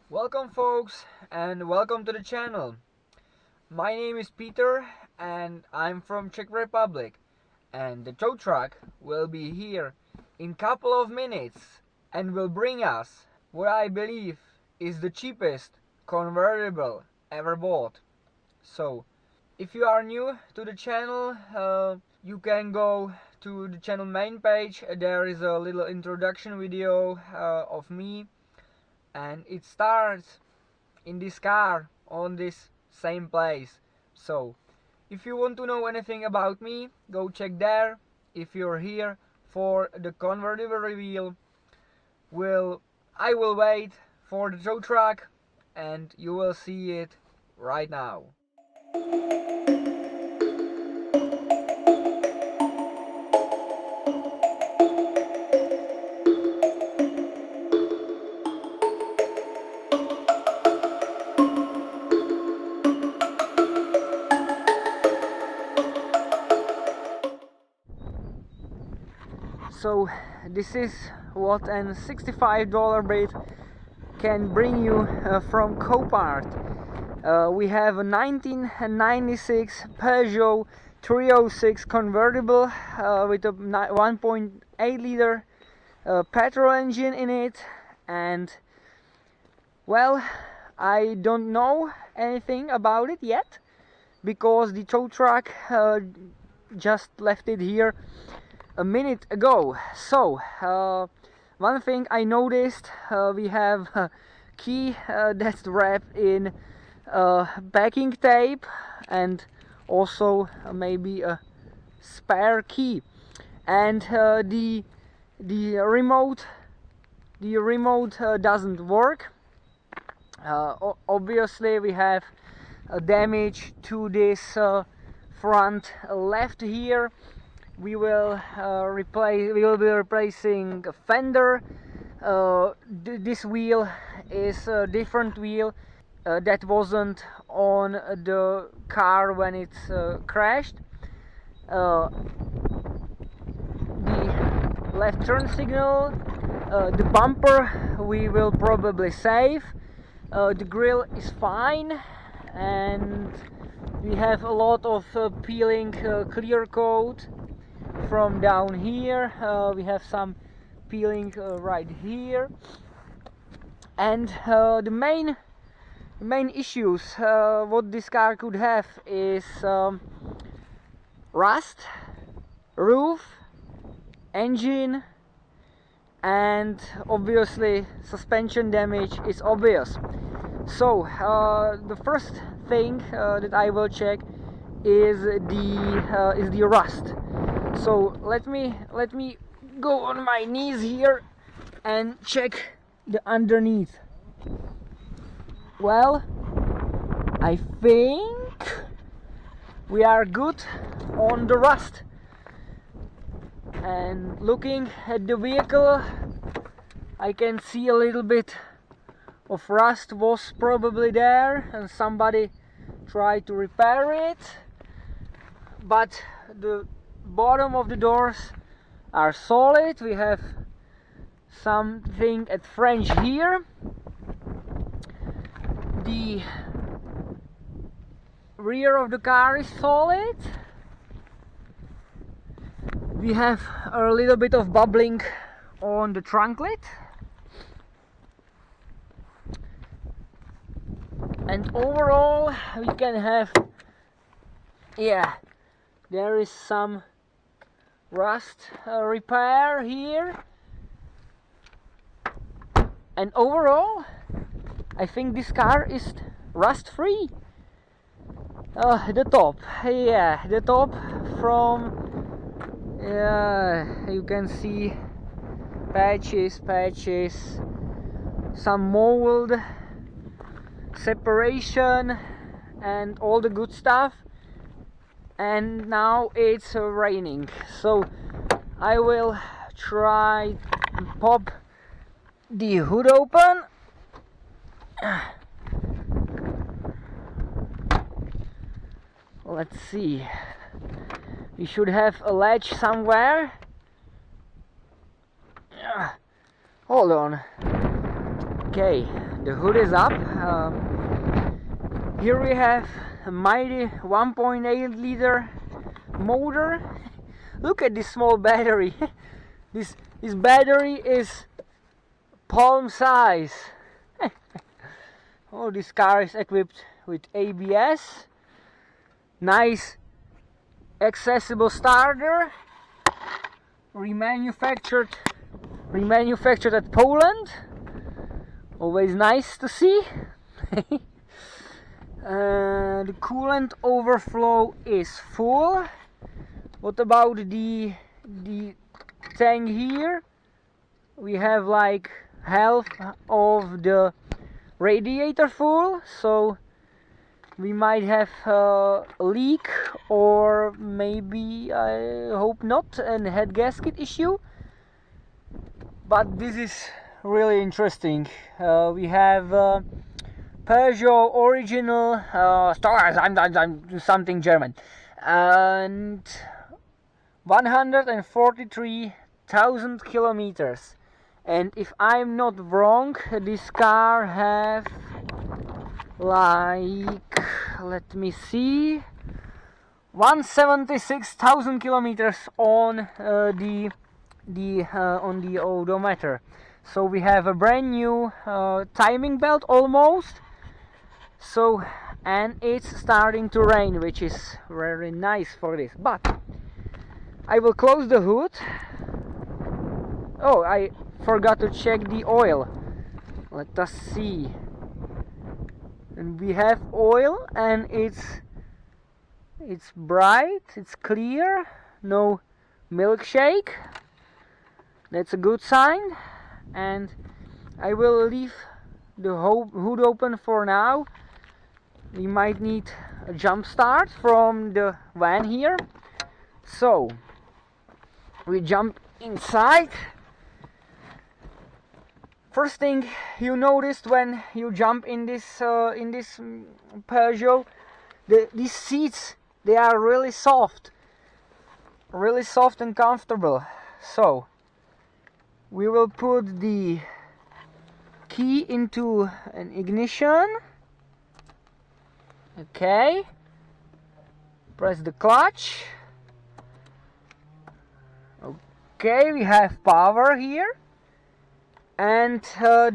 Welcome folks, and welcome to the channel. My name is Peter and I'm from Czech Republic, and the tow truck will be here in couple of minutes and will bring us what I believe is the cheapest convertible ever bought. So if you are new to the channel, you can go to the channel main page. There is a little introduction video of me, and it starts in this car on this same place. So if you want to know anything about me, go check there. If you're here for the convertible reveal, I will wait for the tow truck and you will see it right now. So this is what an $65 bid can bring you from Copart. We have a 1996 Peugeot 306 convertible with a 1.8 liter petrol engine in it, and well, I don't know anything about it yet because the tow truck just left it here a minute ago. So one thing I noticed, we have a key that's wrapped in backing tape, and also maybe a spare key, and the remote doesn't work. Obviously we have damage to this front left here. We will be replacing a fender. This wheel is a different wheel that wasn't on the car when it's crashed. The left turn signal, the bumper we will probably save. The grill is fine, and we have a lot of peeling clear coat from down here. We have some peeling right here, and the main issues what this car could have is rust, roof, engine, and obviously suspension damage is obvious. So the first thing that I will check is the rust. So let me go on my knees here and check the underneath. Well, I think we are good on the rust. And looking at the vehicle, I can see a little bit of rust was probably there and somebody tried to repair it, but the bottom of the doors are solid. We have something at French here. The rear of the car is solid. We have a little bit of bubbling on the trunk lid, and overall we can have, yeah, there is some rust repair here, and overall I think this car is rust free. The top, yeah, the top from, yeah, you can see patches, some mold, separation, and all the good stuff. And now it's raining, so I will try and pop the hood open. Let's see, we should have a latch somewhere. Hold on. Okay, the hood is up. Here we have a mighty 1.8 liter motor. Look at this small battery. This battery is palm size. Oh, this car is equipped with ABS. Nice accessible starter. Remanufactured at Poland. Always nice to see. The coolant overflow is full. What about the tank here? We have like half of the radiator full, so we might have a leak, or maybe, I hope not, a head gasket issue. But this is really interesting. We have Peugeot original stars, I'm something German, and 143,000 kilometers. And if I'm not wrong, this car have like, let me see, 176,000 kilometers on the odometer. So we have a brand new timing belt almost. So, and it's starting to rain, which is very nice for this. But I will close the hood. Oh, I forgot to check the oil. Let us see. And we have oil, and it's bright, it's clear, no milkshake. That's a good sign. And I will leave the hood open for now. We might need a jump start from the van here. So we jump inside. First thing you noticed when you jump in this Peugeot, these seats, they are really soft and comfortable. So we will put the key into an ignition. Okay, press the clutch. Okay, we have power here. And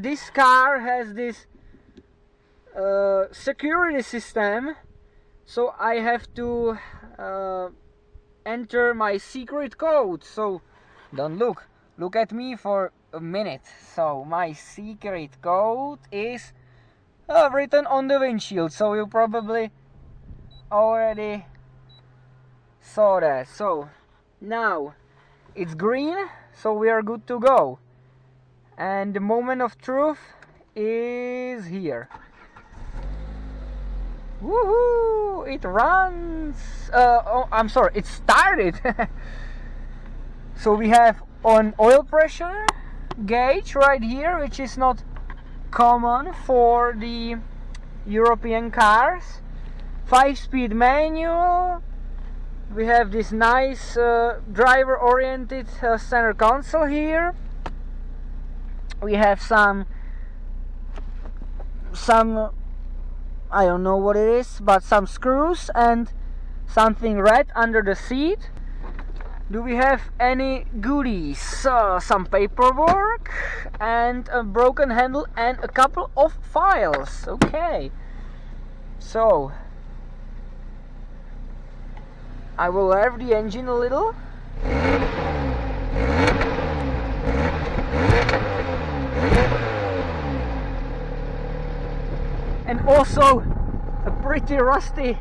this car has this security system, so I have to enter my secret code. So don't look at me for a minute. So my secret code is written on the windshield, so you probably already saw that. So now it's green, so we are good to go. And the moment of truth is here. Woohoo! It runs. Oh, I'm sorry, it started. So we have an oil pressure gauge right here, which is not common for the European cars. 5-speed manual. We have this nice driver-oriented center console here. We have some I don't know what it is, but some screws and something red under the seat. Do we have any goodies? Some paperwork and a broken handle and a couple of files. Okay, so I will rev the engine a little. And also a pretty rusty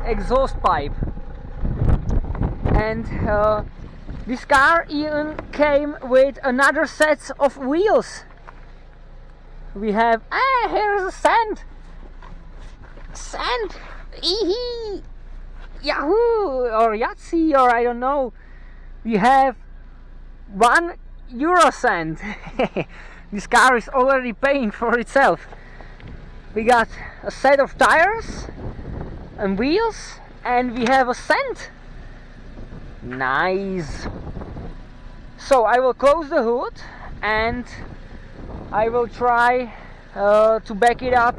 exhaust pipe. And this car even came with another set of wheels. We have, here's a sand, eehee, Yahoo, or Yahtzee, or I don't know. We have €1 cent. This car is already paying for itself. We got a set of tires and wheels, and we have a cent. Nice. So I will close the hood and I will try to back it up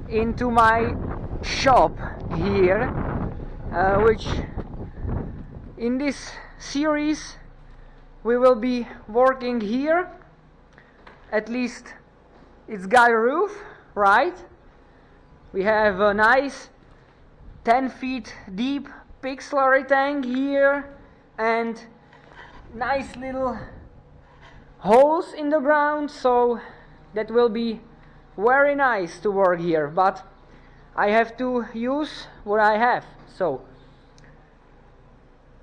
into my shop here, which in this series we will be working here. At least it's got a roof, right? We have a nice 10 feet deep pig slurry tank here and nice little holes in the ground, so that will be very nice to work here. But I have to use what I have, so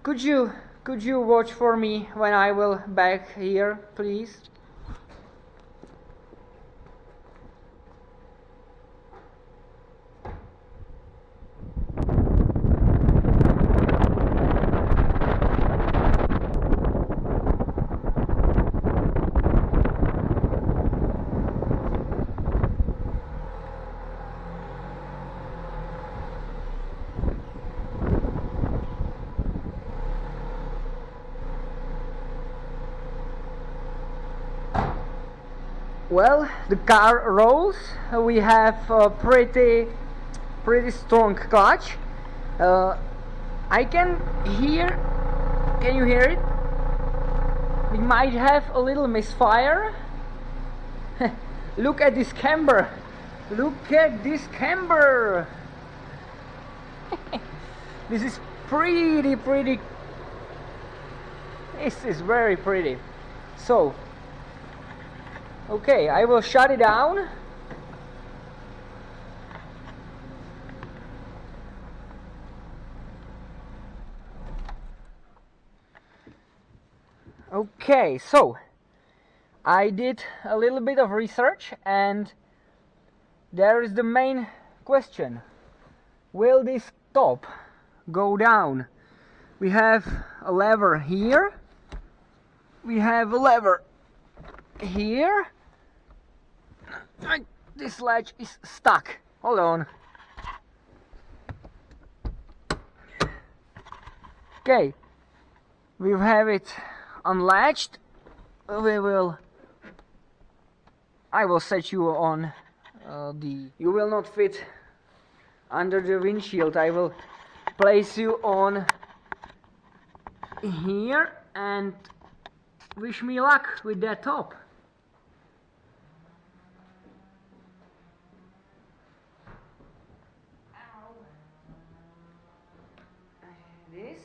could you watch for me when I will back here, please? Well, the car rolls. We have a pretty strong clutch. I can hear. Can you hear it? We might have a little misfire. Look at this camber. Look at this camber. This is pretty. This is very pretty. So, okay, I will shut it down. Okay, so I did a little bit of research and there is the main question. Will this top go down? We have a lever here. We have a lever here. This latch is stuck. Hold on. Okay, we have it unlatched. I will set you on you will not fit under the windshield. I will place you on here and wish me luck with that top. This.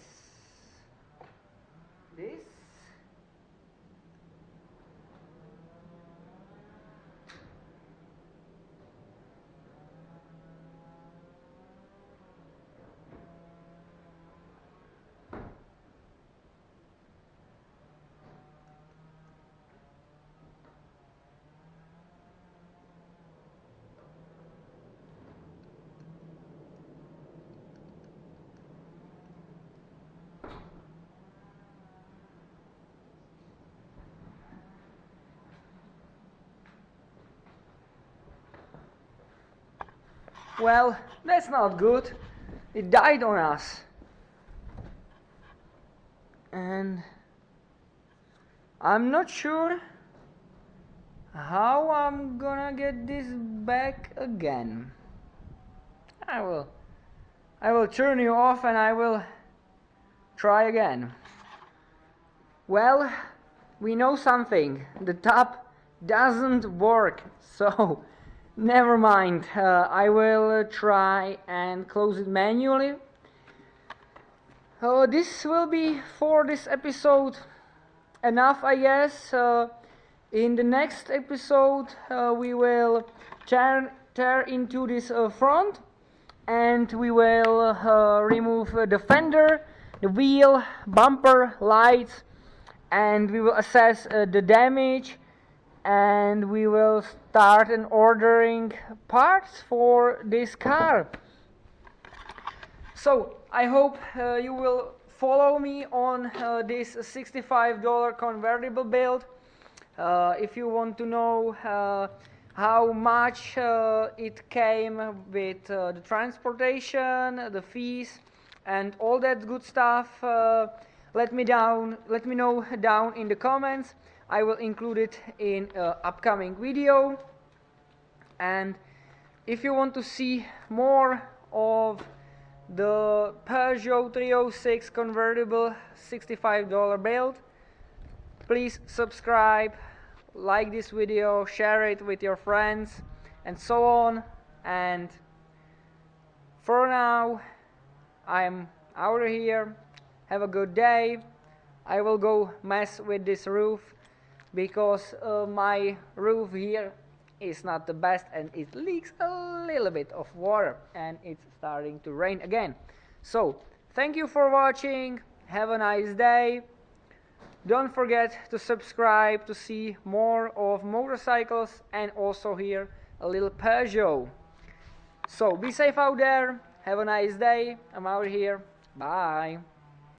Well, that's not good. It died on us. And I'm not sure how I'm gonna get this back again. I will turn you off and I will try again. Well, we know something. The top doesn't work, so never mind. I will try and close it manually. This will be for this episode enough, I guess. In the next episode we will tear into this front, and we will remove the fender, the wheel, bumper, lights, and we will assess the damage, and we will start an ordering parts for this car. So I hope you will follow me on this $65 convertible build. If you want to know how much it came with the transportation, the fees, and all that good stuff, let me know down in the comments. I will include it in upcoming video. And if you want to see more of the Peugeot 306 convertible $65 build, please subscribe, like this video, share it with your friends, and so on. And for now, I'm out of here. Have a good day. I will go mess with this roof because my roof here is not the best and it leaks a little bit of water and it's starting to rain again. So thank you for watching. Have a nice day. Don't forget to subscribe to see more of motorcycles and also here a little Peugeot. So be safe out there. Have a nice day. I'm out here. Bye.